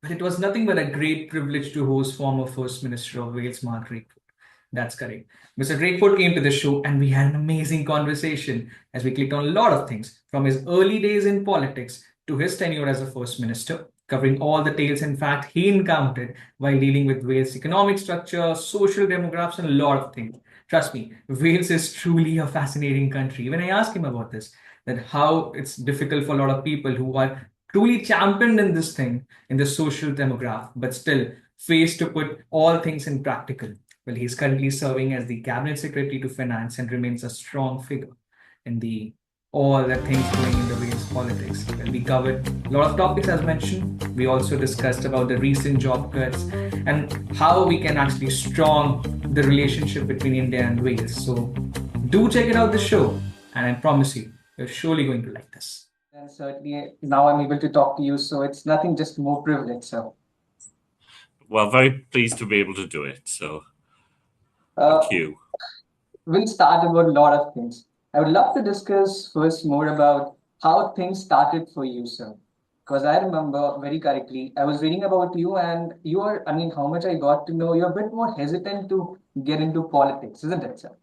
But it was nothing but a great privilege to host former First Minister of Wales, Mark Drakeford. That's correct. Mr. Drakeford came to the show and we had an amazing conversation as we clicked on a lot of things from his early days in politics to his tenure as a First Minister, covering all the tales and fact he encountered while dealing with Wales' economic structure, social demographics, and a lot of things. Trust me, Wales is truly a fascinating country. When I asked him about this, that how it's difficult for a lot of people who are truly championed in this thing, in the social demograph, but still faced to put all things in practical. Well, he's currently serving as the Cabinet Secretary to Finance and remains a strong figure in the all the things going in the Wales politics. Well, we covered a lot of topics as mentioned. We also discussed about the recent job cuts and how we can actually strong the relationship between India and Wales. So do check it out the show, and I promise you, you're surely going to like this. And certainly now I'm able to talk to you, so it's nothing just more privilege. So, Well, very pleased to be able to do it. So, uh, thank you. we'll start about a lot of things. I would love to discuss first more about how things started for you, sir. Because I remember very correctly, I was reading about you, and you are, I mean, how much I got to know, you're a bit more hesitant to get into politics, isn't it, sir?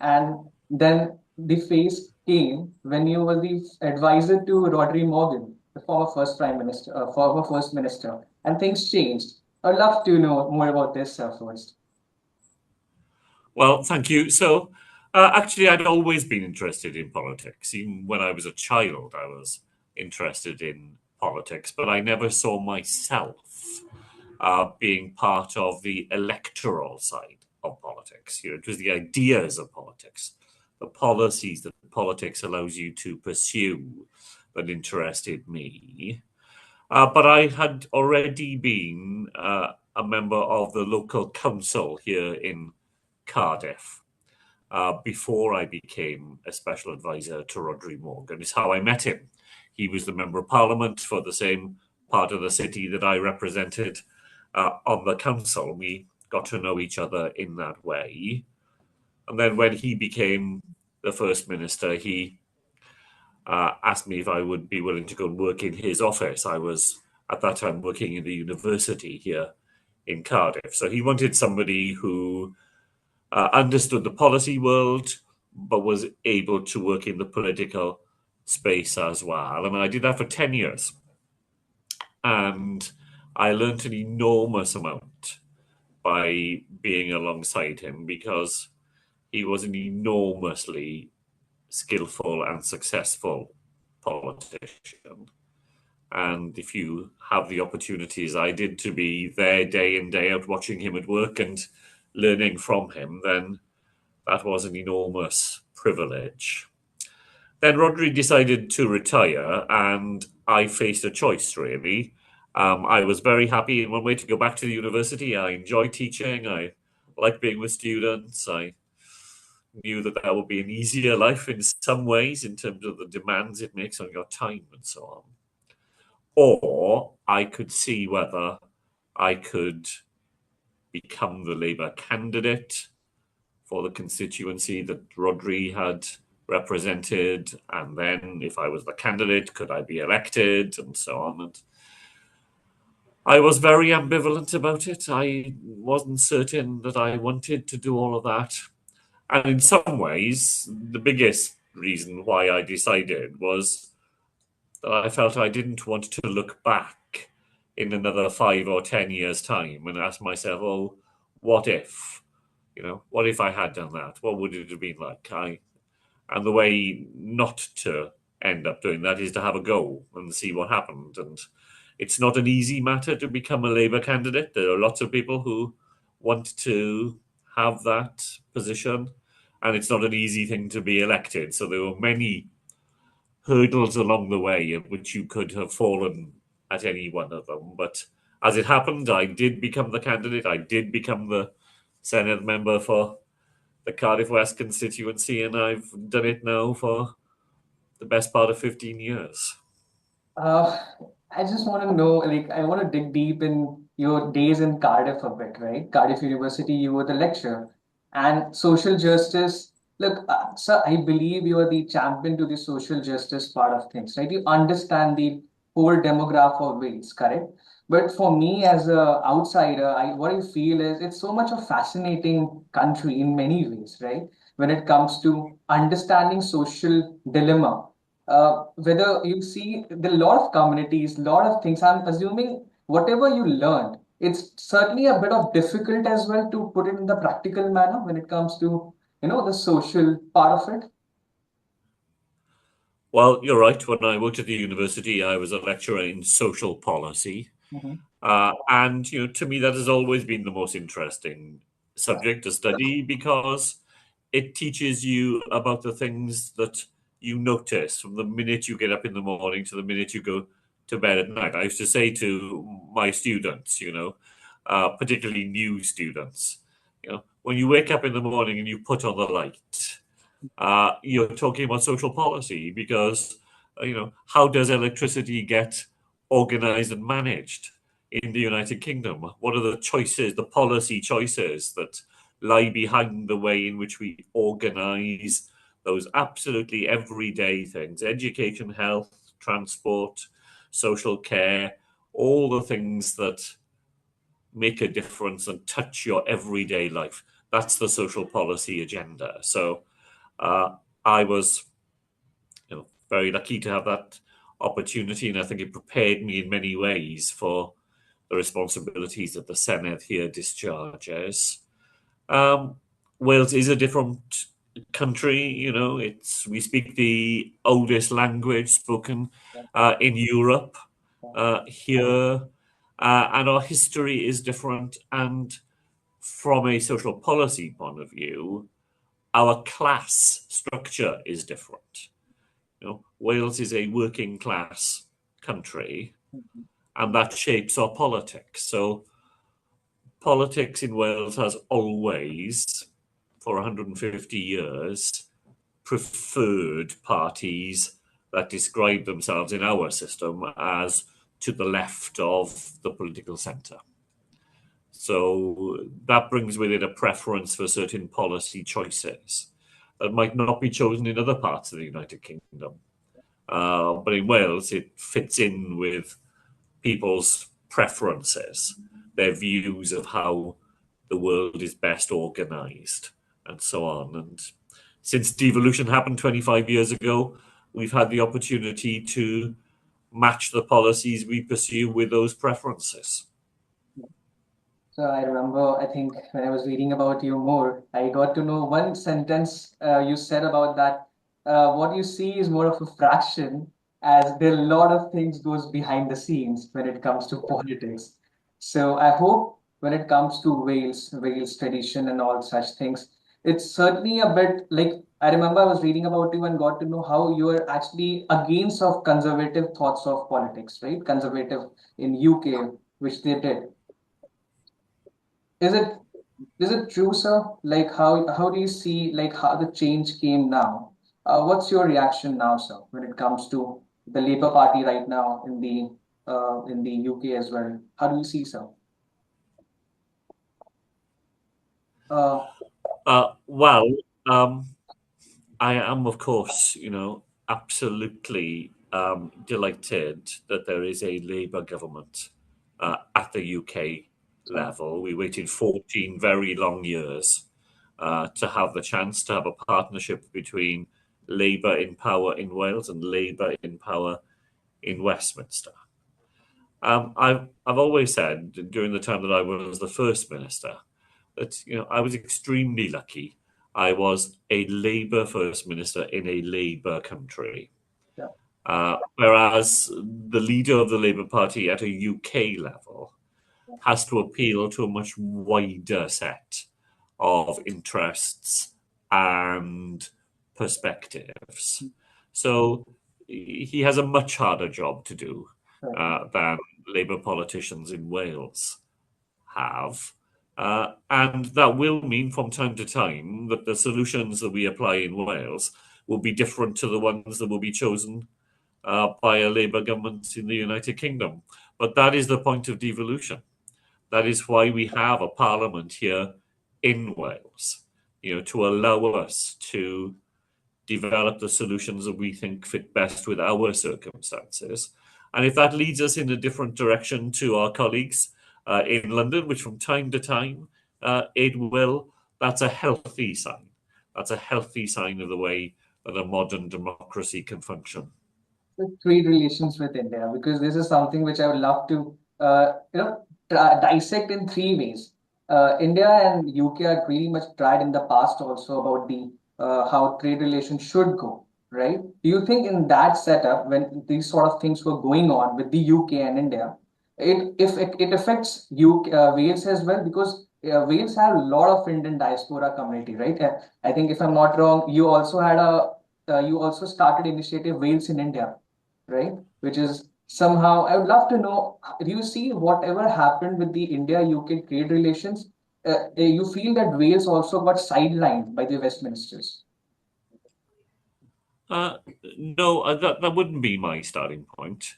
And then the phase came when you were the advisor to Rhodri Morgan, the former first prime minister, former first minister, and things changed. I'd love to know more about this, sir, first. Well, thank you. So, actually, I'd always been interested in politics. Even when I was a child, I was interested in politics, but I never saw myself being part of the electoral side of politics. It was the ideas of politics, the policies that politics allows you to pursue that interested me. But I had already been a member of the local council here in Cardiff before I became a special advisor to Rhodri Morgan. Is how I met him. He was the member of parliament for the same part of the city that I represented on the council. We got to know each other in that way. And then when he became the first minister, he asked me if I would be willing to go and work in his office. I was at that time working in the university here in Cardiff. So he wanted somebody who understood the policy world, but was able to work in the political space as well. And I did that for 10 years. And I learned an enormous amount by being alongside him because he was an enormously skillful and successful politician. And if you have the opportunities I did to be there day in, day out, watching him at work and learning from him, then that was an enormous privilege. Then Rhodri decided to retire, and I faced a choice, really. I was very happy in one way to go back to the university. I enjoyed teaching. I liked being with students. I knew that that would be an easier life in some ways in terms of the demands it makes on your time and so on. Or I could see whether I could become the Labour candidate for the constituency that Rhodri had represented, and then if I was the candidate, could I be elected, and so on. And I was very ambivalent about it. I wasn't certain that I wanted to do all of that. And in some ways, the biggest reason why I decided was that I felt I didn't want to look back in another 5 or 10 years' time and ask myself, oh, what if? What if I had done that? What would it have been like? And the way not to end up doing that is to have a go and see what happened. And it's not an easy matter to become a Labour candidate. There are lots of people who want to have that position, and it's not an easy thing to be elected. So there were many hurdles along the way of which you could have fallen at any one of them. But as it happened, I did become the candidate. I did become the Senate member for the Cardiff West constituency, and I've done it now for the best part of 15 years. Uh, I just want to know, like, I want to dig deep in your days in Cardiff a bit, right? Cardiff University, you were the lecturer. And social justice, look, sir, I believe you are the champion to the social justice part of things, right? You understand the whole demographic of Wales, correct? But for me as a outsider, what I feel is it's so much a fascinating country in many ways, right? When it comes to understanding social dilemma. Whether you see the lot of communities, lot of things, I'm assuming whatever you learned, it's certainly a bit of difficult as well to put it in the practical manner when it comes to, the social part of it. Well, you're right. When I worked at the university, I was a lecturer in social policy. Mm-hmm. And, to me, that has always been the most interesting subject to study because it teaches you about the things that you notice from the minute you get up in the morning to the minute you go to bed at night. I used to say to my students, particularly new students, when you wake up in the morning and you put on the light, you're talking about social policy because, how does electricity get organized and managed in the United Kingdom? What are the choices, the policy choices that lie behind the way in which we organize those absolutely everyday things: education, health, transport, social care, all the things that make a difference and touch your everyday life. That's the social policy agenda. So I was, very lucky to have that opportunity, and I think it prepared me in many ways for the responsibilities that the Senedd here discharges. Wales is a different country. We speak the oldest language spoken in Europe here, and our history is different. And from a social policy point of view, our class structure is different. Wales is a working class country, and that shapes our politics. So politics in Wales has always, for 150 years, preferred parties that describe themselves in our system as to the left of the political centre. So that brings with it a preference for certain policy choices that might not be chosen in other parts of the United Kingdom. But in Wales, it fits in with people's preferences, their views of how the world is best organised, and so on. And since devolution happened 25 years ago, we've had the opportunity to match the policies we pursue with those preferences. So I remember, I think when I was reading about you more, I got to know one sentence you said about that. What you see is more of a fraction, as there are a lot of things goes behind the scenes when it comes to politics. So I hope when it comes to Wales tradition and all such things, it's certainly a bit like I remember I was reading about you and got to know how you are actually against of conservative thoughts of politics, right? Conservative in UK, which they did. Is it is it true, sir? Like how do you see like how the change came now? What's your reaction now, sir, when it comes to the Labour Party right now in the UK as well? How do you see, sir? Uh, Well, I am, of course, absolutely delighted that there is a Labour government at the UK level. We waited 14 very long years to have the chance to have a partnership between Labour in power in Wales and Labour in power in Westminster. I've always said during the time that I was the First Minister that I was extremely lucky. I was a Labour First Minister in a Labour country. Whereas the leader of the Labour Party at a UK level has to appeal to a much wider set of interests and perspectives. So he has a much harder job to do than Labour politicians in Wales have. And that will mean from time to time that the solutions that we apply in Wales will be different to the ones that will be chosen by a Labour government in the United Kingdom. But that is the point of devolution. That is why we have a parliament here in Wales, to allow us to develop the solutions that we think fit best with our circumstances And if that leads us in a different direction to our colleagues in London, which from time to time it will, that's a healthy sign. That's a healthy sign of the way that a modern democracy can function. The trade relations with India, because this is something which I would love to dissect in three ways. India and UK are really much tried in the past also about the how trade relations should go, right? Do you think in that setup, when these sort of things were going on with the UK and India, it affects UK, Wales as well, because Wales have a lot of Indian diaspora community, right? I think if I'm not wrong, you also started initiative Wales in India, right? Which is somehow, I would love to know, do you see whatever happened with the India-UK trade relations? You feel that Wales also got sidelined by the Westminsters? No, that wouldn't be my starting point.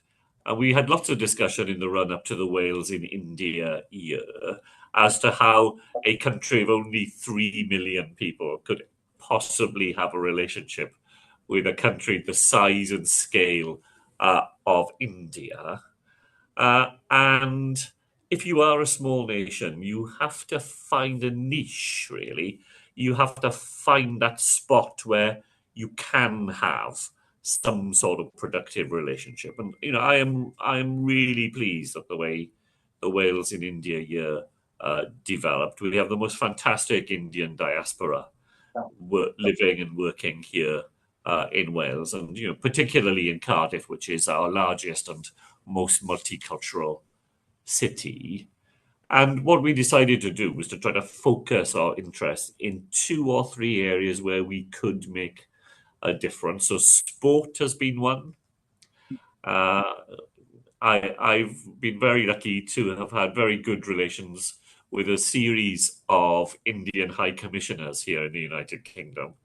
We had lots of discussion in the run-up to the Wales in India year as to how a country of only 3 million people could possibly have a relationship with a country the size and scale of India. And if you are a small nation, you have to find a niche, really. You have to find that spot where you can have some sort of productive relationship. And I am really pleased at the way the Wales in India year developed. We have the most fantastic Indian diaspora living and working here in Wales, and particularly in Cardiff, which is our largest and most multicultural city. And what we decided to do was to try to focus our interest in 2 or 3 areas where we could make a difference. So sport has been one. I've been very lucky to have had very good relations with a series of Indian High Commissioners here in the United Kingdom.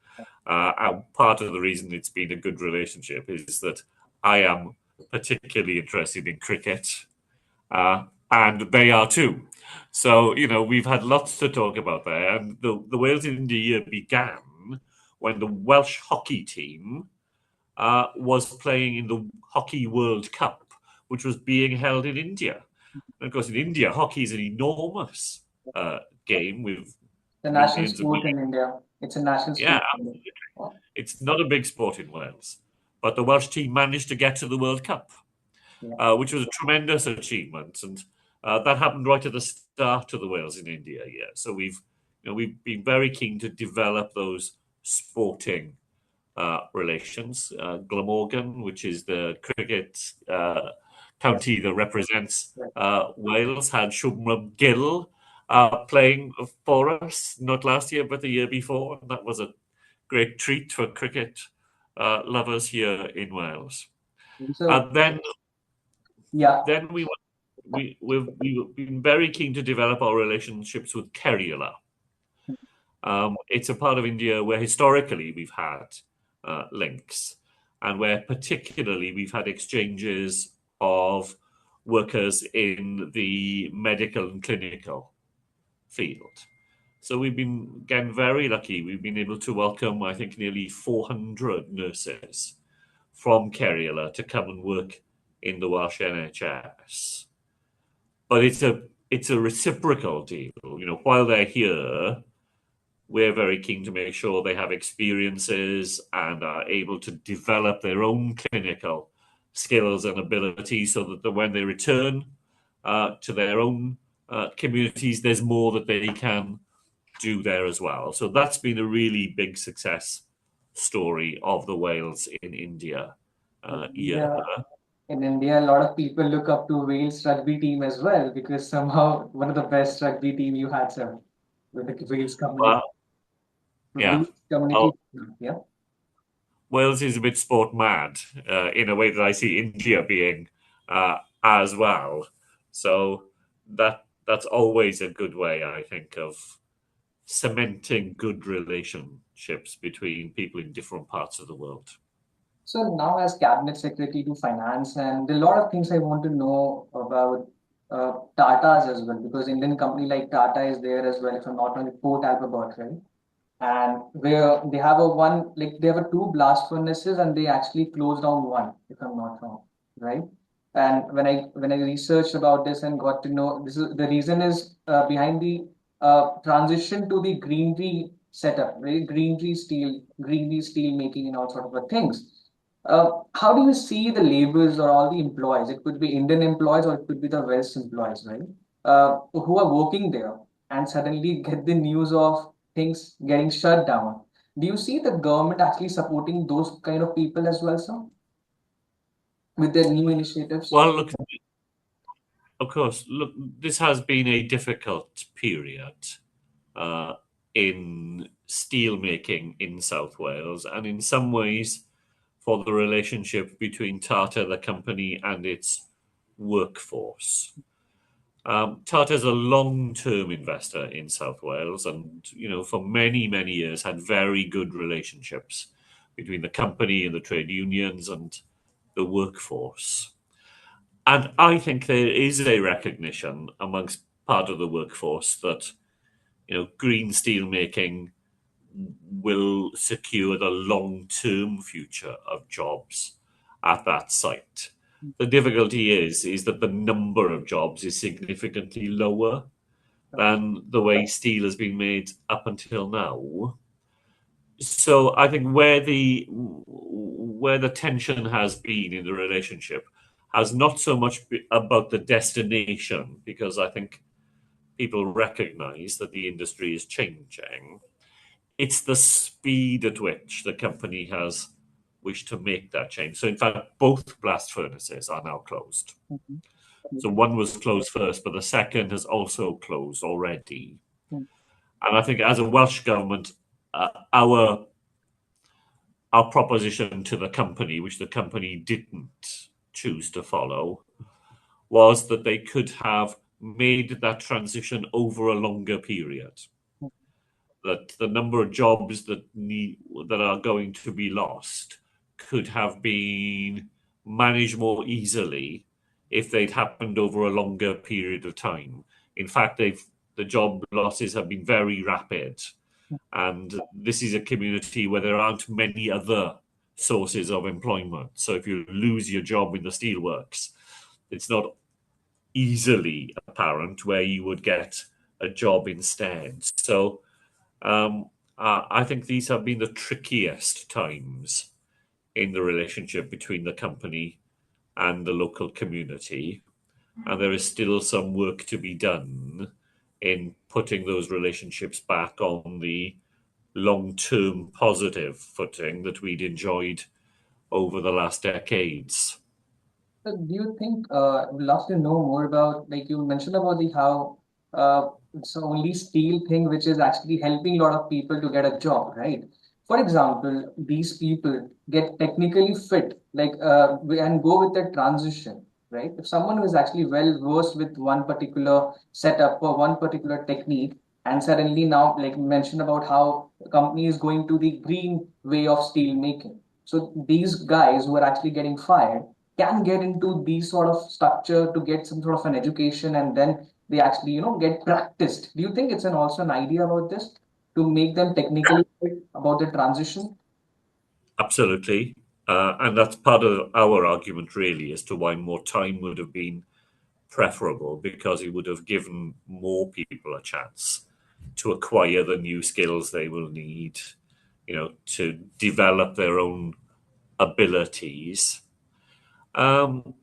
And part of the reason it's been a good relationship is that I am particularly interested in cricket, and they are too. So, we've had lots to talk about there. And the Wales in India year began when the Welsh hockey team was playing in the Hockey World Cup, which was being held in India. And of course, in India, hockey is an enormous game with The national millions of sport in India. It's a national sport. Yeah, absolutely. It's not a big sport in Wales, but the Welsh team managed to get to the World Cup, which was a tremendous achievement, and that happened right at the start of the Wales in India year. So we've been very keen to develop those sporting relations. Glamorgan, which is the cricket county that represents Wales, had Shubman Gill playing for us, not last year, but the year before. And that was a great treat for cricket lovers here in Wales. So, And then we've been very keen to develop our relationships with Kerala. It's a part of India where historically we've had links, and where particularly we've had exchanges of workers in the medical and clinical field. So we've been, again, very lucky. We've been able to welcome, I think, nearly 400 nurses from Kerala to come and work in the Welsh NHS. But it's a reciprocal deal. While they're here, we're very keen to make sure they have experiences and are able to develop their own clinical skills and abilities, so that when they return to their own communities, there's more that they can do there as well. So that's been a really big success story of the Wales in India year. In India, a lot of people look up to Wales rugby team as well, because somehow one of the best rugby team you had, sir, with the Wales community. Wales is a bit sport mad in a way that I see India being as well. So that's always a good way, I think, of cementing good relationships between people in different parts of the world. So now, as Cabinet Secretary to Finance, and there are a lot of things I want to know about Tata's as well, because Indian company like Tata is there as well, if I'm not wrong, Port Albert, right? And where they have they have 2 blast furnaces, and they actually closed down one, if I'm not wrong, right? And when I researched about this and got to know this is the reason is behind the transition to the greenery setup, right? Greenery steel making and all sort of things. How do you see the labors or all the employees? It could be Indian employees or it could be the Welsh employees, right? Who are working there and suddenly get the news of things getting shut down. Do you see the government actually supporting those kind of people as well, sir, with their new initiatives? Well, look, of course, look, this has been a difficult period uh, in steelmaking in South Wales, and in some ways, for the relationship between Tata, the company, and its workforce. Tata is a long-term investor in South Wales, and for many, many years had very good relationships between the company and the trade unions and the workforce. And I think there is a recognition amongst part of the workforce that green steel making will secure the long-term future of jobs at that site. The difficulty is that the number of jobs is significantly lower than the way steel has been made up until now. So I think where the tension has been in the relationship has not so much about the destination, because I think people recognize that the industry is changing. It's the speed at which the company has wished to make that change. So in fact, both blast furnaces are now closed. Mhm. So one was closed first, but the second has also closed already. Mhm. And I think as a Welsh government, our proposition to the company, which the company didn't choose to follow, was that they could have made that transition over a longer period. That the number of jobs that are going to be lost could have been managed more easily if they'd happened over a longer period of time. In fact, the job losses have been very rapid, and this is a community where there aren't many other sources of employment. So if you lose your job in the steelworks, it's not easily apparent where you would get a job instead. So I think these have been the trickiest times in the relationship between the company and the local community. And there is still some work to be done in putting those relationships back on the long-term positive footing that we'd enjoyed over the last decades. So do you think, would love to know more about, like you mentioned about the how it's the only steel thing which is actually helping a lot of people to get a job, right? For example, these people get technically fit, like and go with the transition, right? If someone who is actually well versed with one particular setup or one particular technique, and suddenly now, like you mentioned about how the company is going to the green way of steel making. So these guys who are actually getting fired can get into these sort of structure to get some sort of an education, and then they actually get practiced. Do you think it's also an idea about this to make them technically fit about the transition? Absolutely. And that's part of our argument, really, as to why more time would have been preferable, because it would have given more people a chance to acquire the new skills they will need, to develop their own abilities. Um,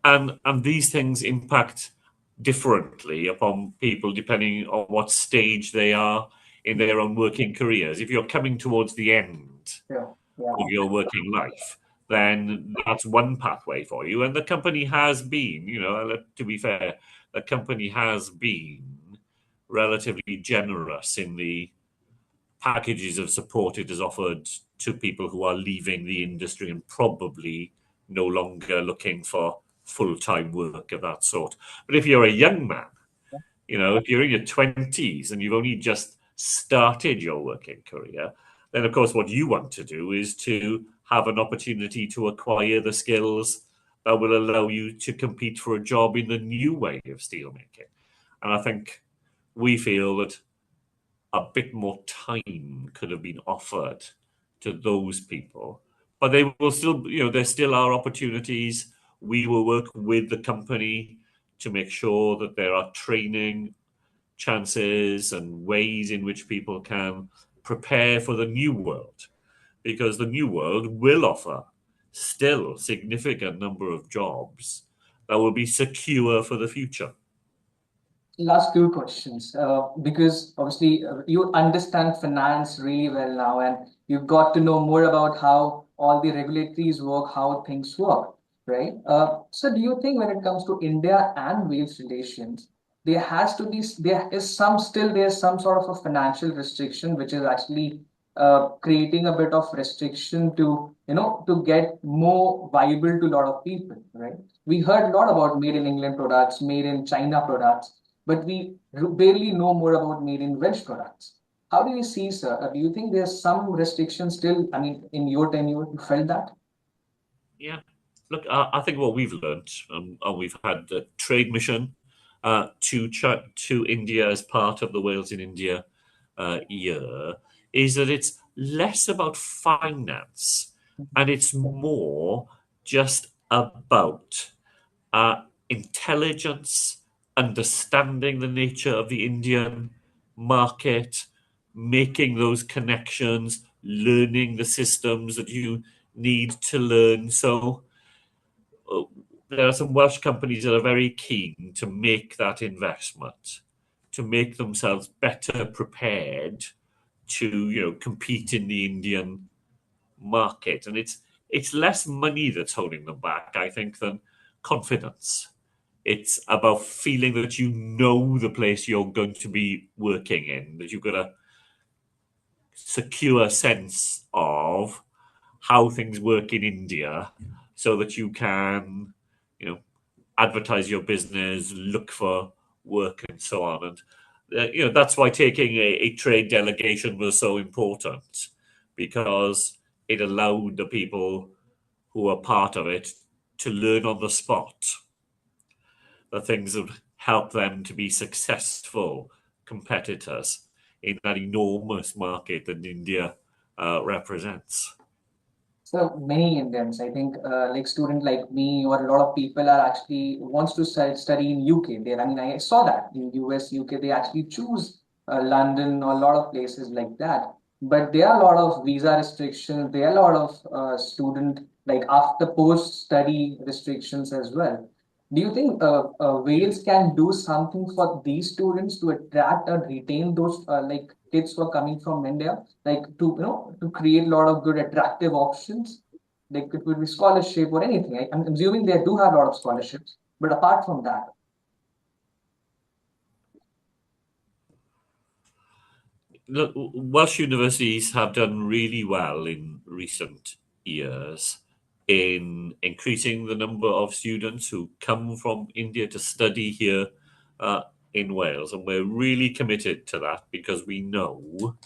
and these things impact differently upon people depending on what stage they are in their own working careers. If you're coming towards the end Yeah, yeah. of your working life, then that's one pathway for you. And the company has been, to be fair, the company has been relatively generous in the packages of support it has offered to people who are leaving the industry and probably no longer looking for full-time work of that sort. But if you're a young man, if you're in your 20s and you've only just started your working career, then of course what you want to do is to have an opportunity to acquire the skills that will allow you to compete for a job in the new way of steelmaking. And I think we feel that a bit more time could have been offered to those people. But they will still, there still are opportunities we will work with the company to make sure that there are training chances and ways in which people can prepare for the new world, because the new world will offer still a significant number of jobs that will be secure for the future. Last two questions, because obviously you understand finance really well now, and you've got to know more about how all the regulatories work, how things work, right? So do you think when it comes to India and Wales relations, there's some sort of a financial restriction which is actually creating a bit of restriction to, to get more viable to a lot of people, right? We heard a lot about made in England products, made in China products, but we barely know more about made in Welsh products. How do you see, sir? Do you think there's some restriction still? I mean, in your tenure, you felt that? Yeah. Look, I think what we've learned, and we've had the trade mission to India as part of the Wales in India year, is that it's less about finance and it's more just about intelligence, understanding the nature of the Indian market, making those connections, learning the systems that you need to learn. So there are some Welsh companies that are very keen to make that investment, to make themselves better prepared to compete in the Indian market. And it's less money that's holding them back, I think, than confidence. It's about feeling that you know the place you're going to be working in, that you've got a secure sense of how things work in India so that you can, advertise your business, look for work and so on. And, that's why taking a trade delegation was so important, because it allowed the people who are part of it to learn on the spot the things that help them to be successful competitors in that enormous market that India represents. So many Indians, I think, like student like me or a lot of people are actually wants to study in UK. I mean, I saw that in US, UK, they actually choose London or a lot of places like that. But there are a lot of visa restrictions. There are a lot of student like after post study restrictions as well. Do you think Wales can do something for these students to attract and retain those like kids who are coming from India, like to create a lot of good attractive options? Like it could be scholarship or anything. I'm assuming they do have a lot of scholarships, but apart from that, Look, Welsh universities have done really well in recent years in increasing the number of students who come from India to study here in Wales. And we're really committed to that, because we know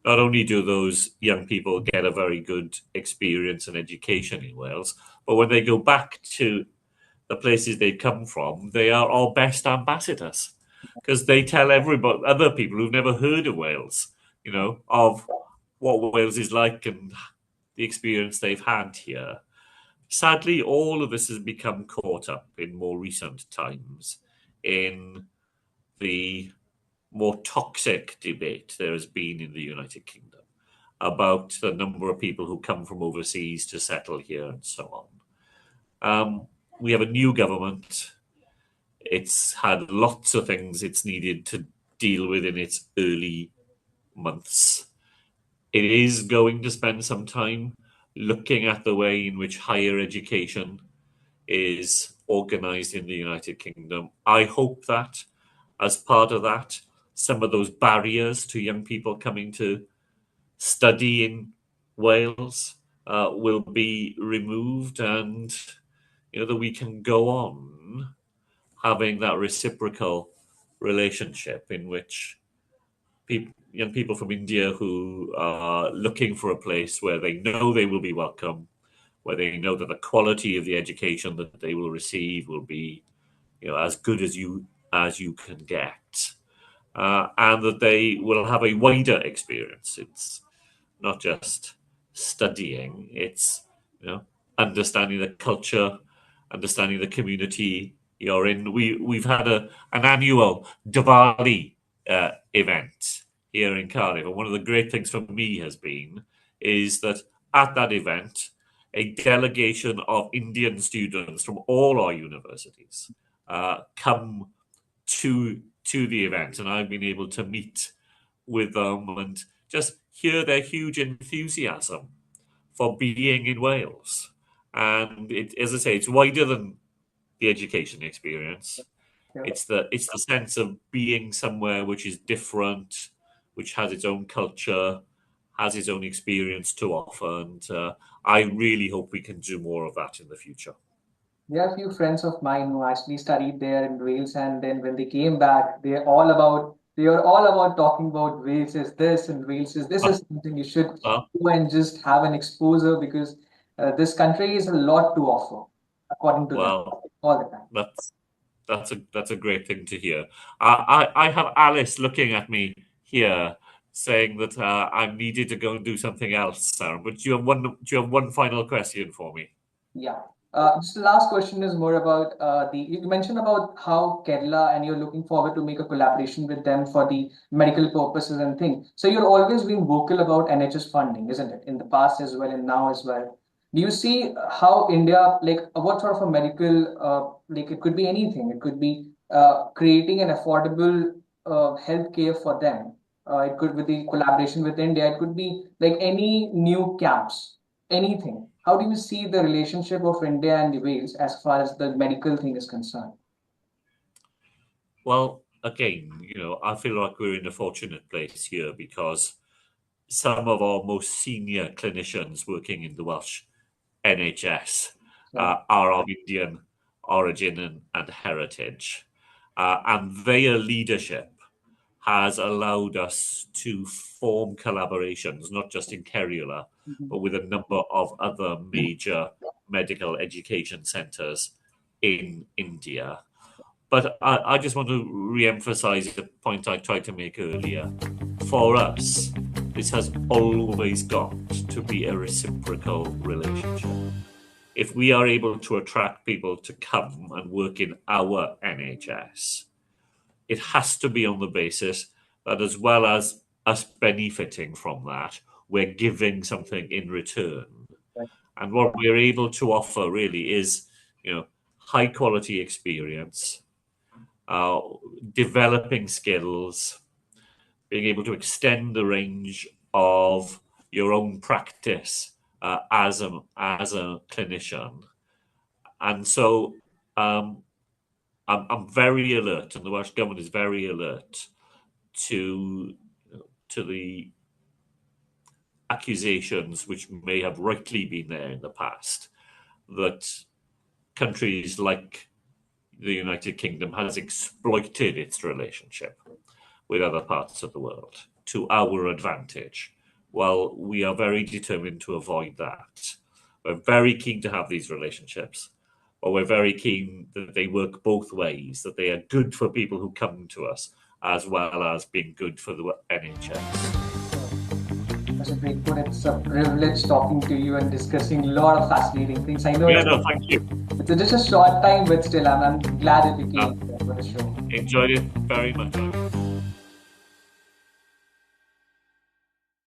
not only do those young people get a very good experience and education in Wales, but when they go back to the places they come from, they are our best ambassadors, because they tell everybody, other people who've never heard of Wales, of what Wales is like and the experience they've had here. Sadly, all of this has become caught up in more recent times in the more toxic debate there has been in the United Kingdom about the number of people who come from overseas to settle here and so on. We have a new government. It's had lots of things it's needed to deal with in its early months. It is going to spend some time looking at the way in which higher education is organised in the United Kingdom. I hope that as part of that, some of those barriers to young people coming to study in Wales will be removed, and that we can go on having that reciprocal relationship in which young people from India who are looking for a place where they know they will be welcome, where they know that the quality of the education that they will receive will be as good as you can get, and that they will have a wider experience. It's not just studying; it's understanding the culture understanding the community you're in. We've had an annual Diwali event here in Cardiff, and one of the great things for me has been is that at that event, a delegation of Indian students from all our universities come to the event, and I've been able to meet with them and just hear their huge enthusiasm for being in Wales. And as I say, it's wider than the education experience. Yeah. It's the sense of being somewhere which is different, which has its own culture, has its own experience to offer, and I really hope we can do more of that in the future. There are a few friends of mine who actually studied there in Wales, and then when they came back, they were all about talking about Wales is this and Wales is this is something you should do and just have an exposure, because this country is a lot to offer, according to them, all the time. That's a great thing to hear. I have Alice looking at me here, saying that I'm needed to go and do something else, Sarah. But do you have one final question for me? Yeah. Just the last question is more about you mentioned about how Kerala, and you're looking forward to make a collaboration with them for the medical purposes and things. So you're always being vocal about NHS funding, isn't it? In the past as well and now as well. Do you see how India, like what sort of a medical, like it could be anything. It could be creating an affordable healthcare for them. It could be the collaboration with India. It could be like any new camps, anything. How do you see the relationship of India and Wales as far as the medical thing is concerned? Well, again, I feel like we're in a fortunate place here because some of our most senior clinicians working in the Welsh NHS are of Indian origin and heritage, and their leadership has allowed us to form collaborations, not just in Kerala, but with a number of other major medical education centres in India. But I just want to re-emphasise the point I tried to make earlier. For us, this has always got to be a reciprocal relationship. If we are able to attract people to come and work in our NHS, it has to be on the basis that as well as us benefiting from that, we're giving something in return. Right. And what we're able to offer really is, high quality experience, developing skills, being able to extend the range of your own practice as a clinician. And so I'm very alert, and the Welsh Government is very alert to the accusations which may have rightly been there in the past, that countries like the United Kingdom has exploited its relationship with other parts of the world to our advantage. Well, we are very determined to avoid that. We're very keen to have these relationships, but we're very keen that they work both ways, that they are good for people who come to us, as well as being good for the NHS. That's a great point. It's a privilege talking to you and discussing a lot of fascinating things. I know. Yeah, no, thank you. It's just a short time, but still, I'm glad that you came for the show. Enjoyed it very much.